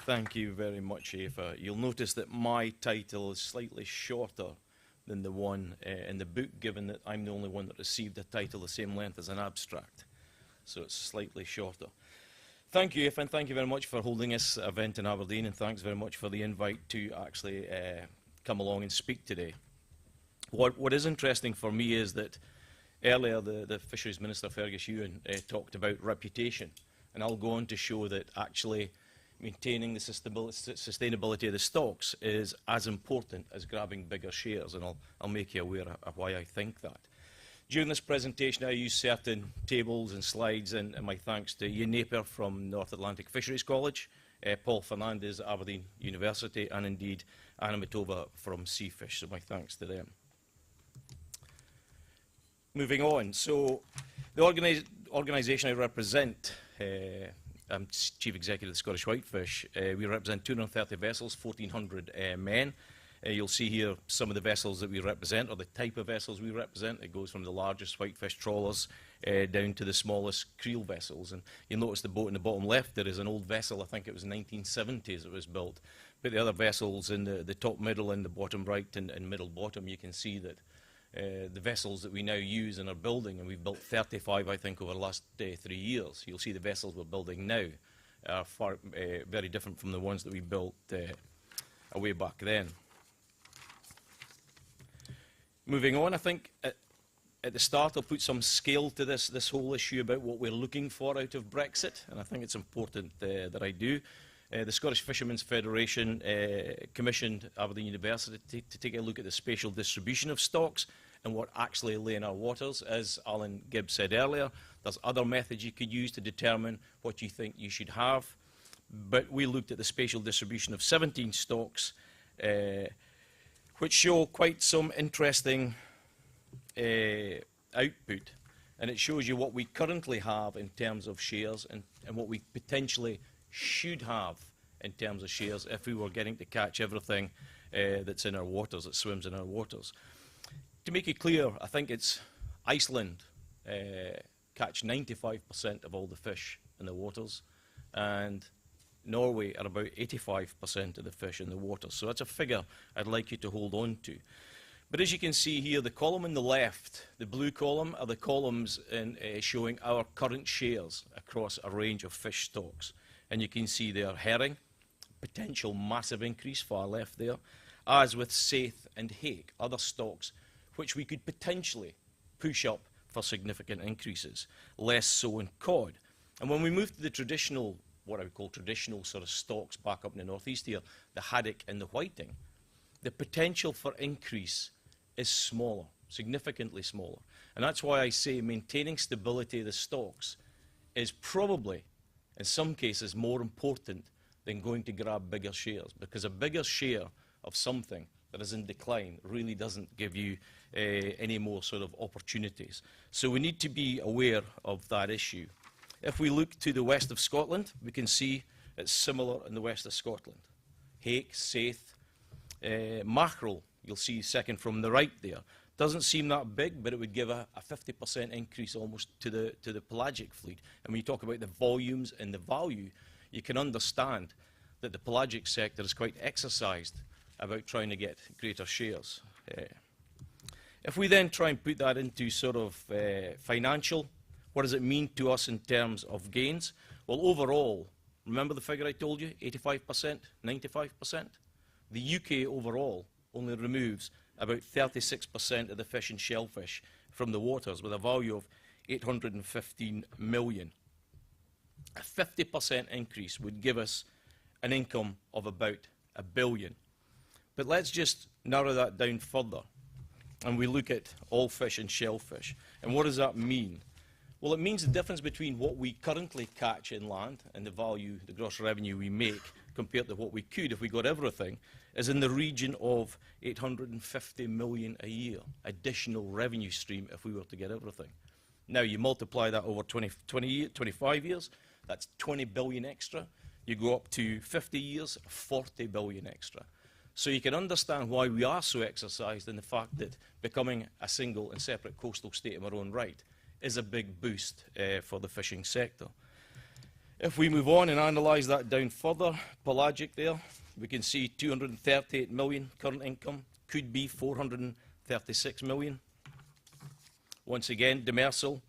Thank you very much, Eva. You'll notice that my title is slightly shorter than the one in the book, given that I'm the only one that received a title the same length as an abstract. So it's slightly shorter. Thank you, Eva, and thank you very much for holding this event in Aberdeen, and thanks very much for the invite to actually come along and speak today. What is interesting for me is that earlier the Fisheries Minister, Fergus Ewan, talked about reputation, and I'll go on to show that actually maintaining the sustainability of the stocks is as important as grabbing bigger shares, and I'll make you aware of why I think that. During this presentation, I used certain tables and slides, and my thanks to Ian Napier from North Atlantic Fisheries College, Paul Fernandez at Aberdeen University, and indeed Anna Matova from Seafish, so my thanks to them. Moving on, so the organisation I represent, I'm Chief Executive of the Scottish Whitefish. We represent 230 vessels, 1,400 men. You'll see here some of the vessels that we represent, or the type of vessels we represent. It goes from the largest whitefish trawlers down to the smallest creel vessels. And you'll notice the boat in the bottom left there is an old vessel. I think it was 1970s it was built. But the other vessels in the top middle and the bottom right and middle bottom, you can see that the vessels that we now use and are building, and we've built 35, I think, over the last 3 years. You'll see the vessels we're building now are very different from the ones that we built way back then. Moving on, I think at the start I'll put some scale to this whole issue about what we're looking for out of Brexit, and I think it's important that I do. The Scottish Fishermen's Federation commissioned Aberdeen University to take a look at the spatial distribution of stocks and what actually lay in our waters. As Alan Gibbs said earlier, there's other methods you could use to determine what you think you should have. But we looked at the spatial distribution of 17 stocks, which show quite some interesting output. And it shows you what we currently have in terms of shares and what we potentially should have in terms of shares if we were getting to catch everything that's in our waters, that swims in our waters. To make it clear, I think it's Iceland catch 95% of all the fish in the waters, and Norway are about 85% of the fish in the water. So that's a figure I'd like you to hold on to. But as you can see here, the column on the left, the blue column, are the columns showing our current shares across a range of fish stocks. And you can see there herring, potential massive increase far left there, as with saithe and hake, other stocks which we could potentially push up for significant increases, less so in cod. And when we move to the traditional, what I would call traditional sort of stocks back up in the northeast here, the haddock and the whiting, the potential for increase is smaller, significantly smaller. And that's why I say maintaining stability of the stocks is probably, in some cases, more important than going to grab bigger shares, because a bigger share of something that is in decline really doesn't give you any more sort of opportunities. So we need to be aware of that issue. If we look to the west of Scotland, we can see it's similar in the west of Scotland. Hake, saithe, mackerel, you'll see second from the right there. Doesn't seem that big, but it would give a 50% increase almost to the pelagic fleet. And when you talk about the volumes and the value, you can understand that the pelagic sector is quite exercised about trying to get greater shares. If we then try and put that into sort of financial, what does it mean to us in terms of gains? Well, overall, remember the figure I told you, 85%, 95%? The UK overall only removes about 36% of the fish and shellfish from the waters with a value of 815 million. A 50% increase would give us an income of about £1 billion. But let's just narrow that down further, and we look at all fish and shellfish. And what does that mean? Well, it means the difference between what we currently catch inland and the value, the gross revenue we make, compared to what we could if we got everything, is in the region of 850 million a year, additional revenue stream if we were to get everything. Now, you multiply that over 25 years, that's 20 billion extra. You go up to 50 years, 40 billion extra. So you can understand why we are so exercised in the fact that becoming a single and separate coastal state in our own right is a big boost for the fishing sector. If we move on and analyse that down further, pelagic there, we can see 238 million current income, could be 436 million. Once again, demersal,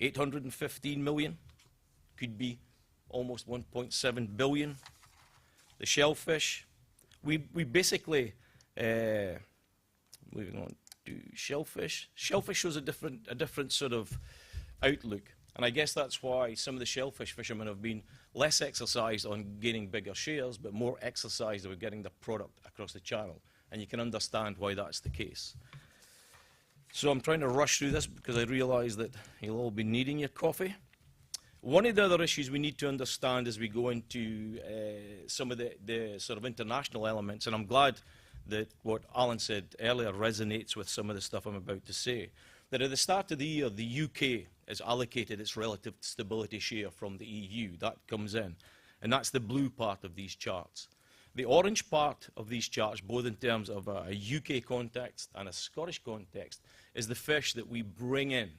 815 million, could be almost 1.7 billion. The shellfish, we basically, moving on to shellfish. Shellfish shows a different sort of outlook. And I guess that's why some of the shellfish fishermen have been less exercised on gaining bigger shares, but more exercised about getting the product across the channel. And you can understand why that's the case. So I'm trying to rush through this because I realise that you'll all be needing your coffee. One of the other issues we need to understand as we go into some of the sort of international elements, and I'm glad that what Alan said earlier resonates with some of the stuff I'm about to say, that at the start of the year, the UK has allocated its relative stability share from the EU. That comes in. And that's the blue part of these charts. The orange part of these charts, both in terms of a UK context and a Scottish context, is the fish that we bring in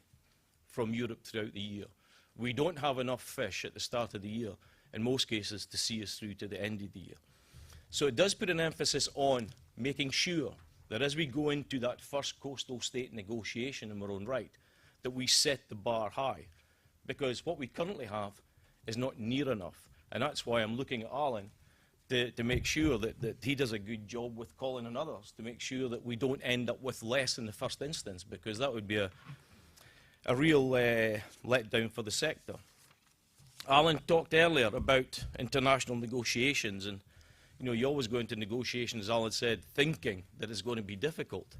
from Europe throughout the year. We don't have enough fish at the start of the year, in most cases, to see us through to the end of the year. So it does put an emphasis on making sure that as we go into that first coastal state negotiation in our own right, that we set the bar high. Because what we currently have is not near enough. And that's why I'm looking at Alan to make sure that he does a good job with Colin and others, to make sure that we don't end up with less in the first instance, because that would be a real letdown for the sector. Alan talked earlier about international negotiations, and you know, you always go into negotiations, as Alan said, thinking that it's going to be difficult.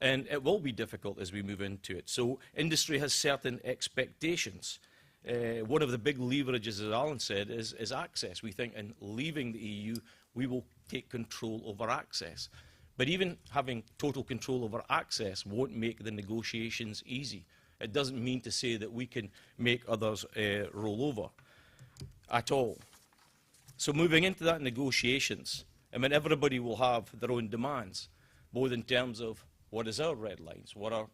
And it will be difficult as we move into it. So industry has certain expectations. One of the big leverages, as Alan said, is access. We think in leaving the EU, we will take control over access. But even having total control over access won't make the negotiations easy. It doesn't mean to say that we can make others roll over at all. So moving into that negotiations, I mean, everybody will have their own demands, both in terms of what is our red lines, what are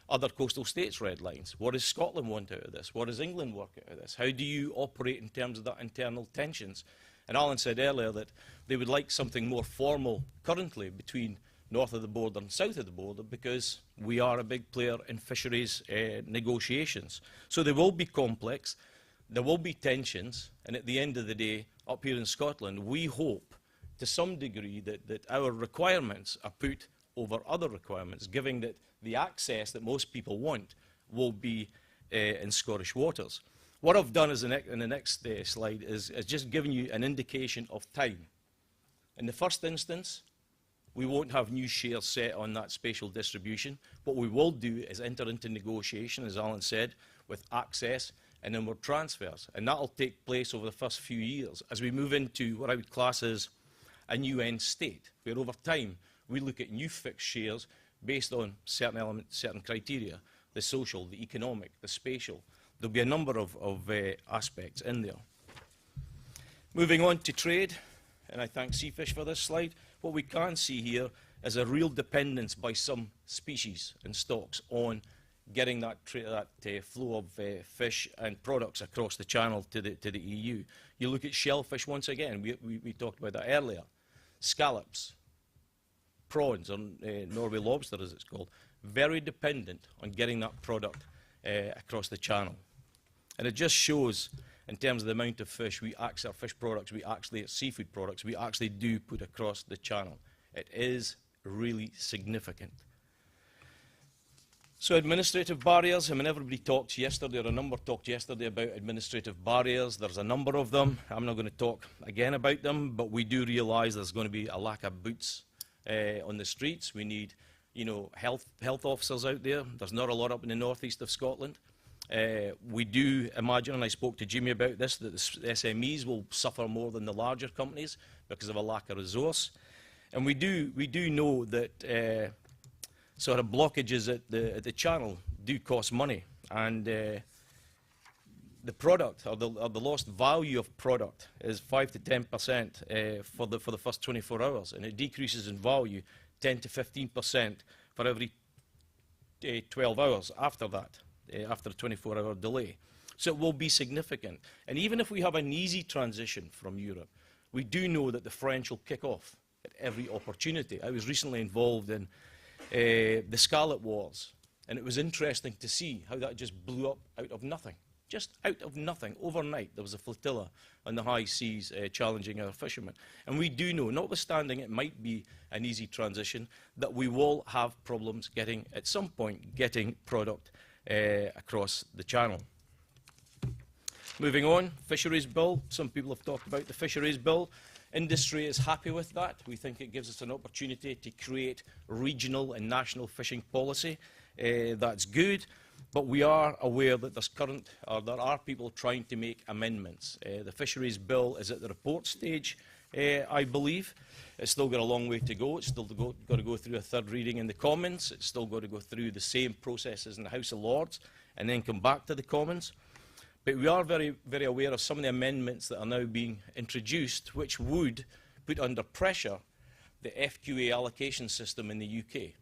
other coastal states' red lines, what does Scotland want out of this, what does England work out of this, how do you operate in terms of that internal tensions? And Alan said earlier that they would like something more formal currently between north of the border and south of the border, because we are a big player in fisheries negotiations. So they will be complex, there will be tensions, and at the end of the day, up here in Scotland, we hope to some degree that our requirements are put over other requirements, given that the access that most people want will be in Scottish waters. What I've done is in the next slide is just giving you an indication of time. In the first instance, we won't have new shares set on that spatial distribution. What we will do is enter into negotiation, as Alan said, with access and inward transfers. And that will take place over the first few years as we move into what I would class as a new end state, where over time we look at new fixed shares based on certain elements, certain criteria, the social, the economic, the spatial. There'll be a number of aspects in there. Moving on to trade, and I thank Seafish for this slide. What we can see here is a real dependence by some species and stocks on getting that flow of fish and products across the channel to the EU. You look at shellfish once again, we talked about that earlier. Scallops, prawns, or Norway lobster as it's called, very dependent on getting that product across the channel. And it just shows, in terms of the amount of fish our fish products, seafood products, we actually do put across the channel. It is really significant. So administrative barriers, I mean, everybody talked yesterday, or a number talked yesterday about administrative barriers. There's a number of them. I'm not going to talk again about them, but we do realise there's going to be a lack of boots on the streets. We need, you know, health officers out there. There's not a lot up in the northeast of Scotland. We do imagine, and I spoke to Jimmy about this, that the SMEs will suffer more than the larger companies because of a lack of resource. And we do know that sort of blockages at the channel do cost money, and the product, or the lost value of product, is 5 to 10% for the first 24 hours, and it decreases in value 10 to 15% for every 12 hours after that, after a 24-hour delay. So it will be significant. And even if we have an easy transition from Europe, we do know that the French will kick off at every opportunity. I was recently involved in the Scarlet Wars, and it was interesting to see how that just blew up out of nothing. Just out of nothing. Overnight, there was a flotilla on the high seas challenging our fishermen. And we do know, notwithstanding it might be an easy transition, that we will have problems getting, at some point, getting product across the channel. Moving on, Fisheries Bill. Some people have talked about the Fisheries Bill. Industry is happy with that. We think it gives us an opportunity to create regional and national fishing policy. That's good. But we are aware that there are people trying to make amendments. The Fisheries Bill is at the report stage, I believe. It's still got a long way to go. It's still got to go through a third reading in the Commons. It's still got to go through the same processes in the House of Lords and then come back to the Commons. But we are very, very aware of some of the amendments that are now being introduced, which would put under pressure the FQA allocation system in the UK.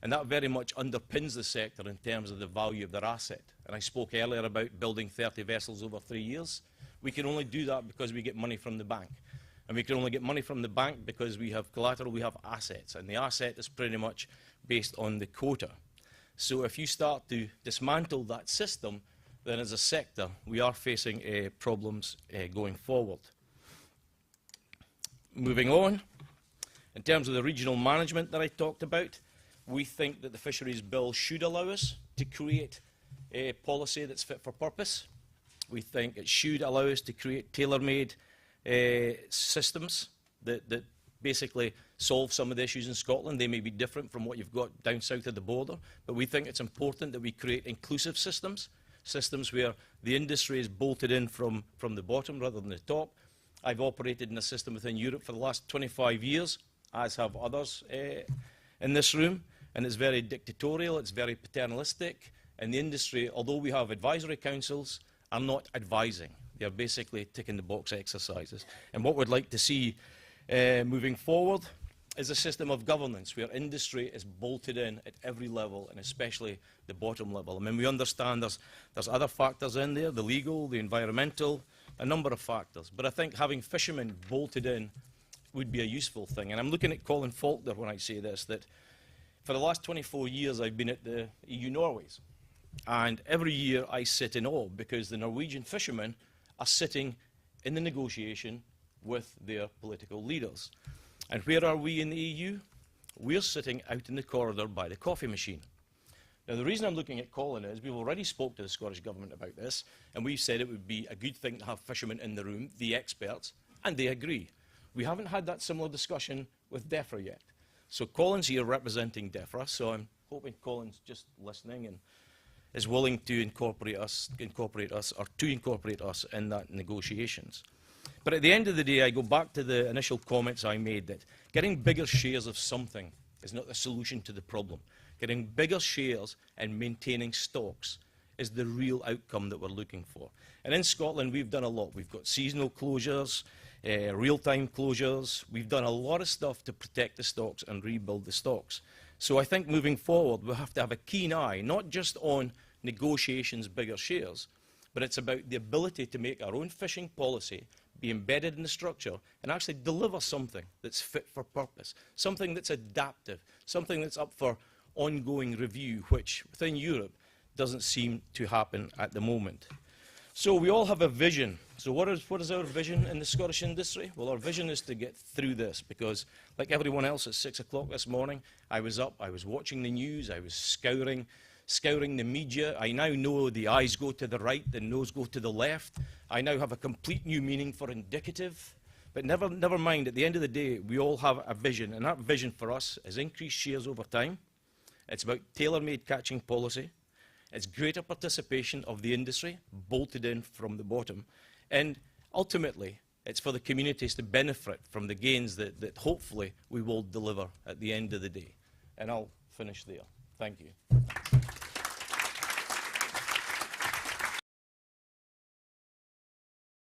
And that very much underpins the sector in terms of the value of their asset. And I spoke earlier about building 30 vessels over 3 years. We can only do that because we get money from the bank. And we can only get money from the bank because we have collateral, we have assets. And the asset is pretty much based on the quota. So if you start to dismantle that system, then as a sector, we are facing problems going forward. Moving on, in terms of the regional management that I talked about, we think that the Fisheries Bill should allow us to create a policy that's fit for purpose. We think it should allow us to create tailor-made systems that basically solve some of the issues in Scotland. They may be different from what you've got down south of the border, but we think it's important that we create inclusive systems, systems where the industry is bolted in from the bottom rather than the top. I've operated in a system within Europe for the last 25 years, as have others in this room. And it's very dictatorial, it's very paternalistic, and the industry, although we have advisory councils, are not advising. They are basically ticking the box exercises. And what we'd like to see moving forward is a system of governance where industry is bolted in at every level, and especially the bottom level. I mean, we understand there's other factors in there, the legal, the environmental, a number of factors. But I think having fishermen bolted in would be a useful thing. And I'm looking at Colin Faulkner when I say this, that for the last 24 years, I've been at the EU Norways. And every year I sit in awe because the Norwegian fishermen are sitting in the negotiation with their political leaders. And where are we in the EU? We're sitting out in the corridor by the coffee machine. Now, the reason I'm looking at Colin is we've already spoke to the Scottish Government about this, and we've said it would be a good thing to have fishermen in the room, the experts, and they agree. We haven't had that similar discussion with DEFRA yet. So Colin's here representing DEFRA, so I'm hoping Colin's just listening and is willing to incorporate us in that negotiations. But at the end of the day, I go back to the initial comments I made that getting bigger shares of something is not the solution to the problem. Getting bigger shares and maintaining stocks is the real outcome that we're looking for. And in Scotland, we've done a lot. We've got seasonal closures, real-time closures. We've done a lot of stuff to protect the stocks and rebuild the stocks. So I think moving forward, we'll have to have a keen eye, not just on negotiations, bigger shares, but it's about the ability to make our own fishing policy be embedded in the structure and actually deliver something that's fit for purpose, something that's adaptive, something that's up for ongoing review, which within Europe doesn't seem to happen at the moment. So we all have a vision. So what is our vision in the Scottish industry? Well, our vision is to get through this because, like everyone else at 6 o'clock this morning, I was up, I was watching the news, I was scouring the media. I now know the eyes go to the right, the nose go to the left. I now have a complete new meaning for indicative. But never mind, at the end of the day, we all have a vision, and that vision for us is increased shares over time. It's about tailor-made catching policy. It's greater participation of the industry, bolted in from the bottom. And ultimately, it's for the communities to benefit from the gains that hopefully we will deliver at the end of the day. And I'll finish there. Thank you.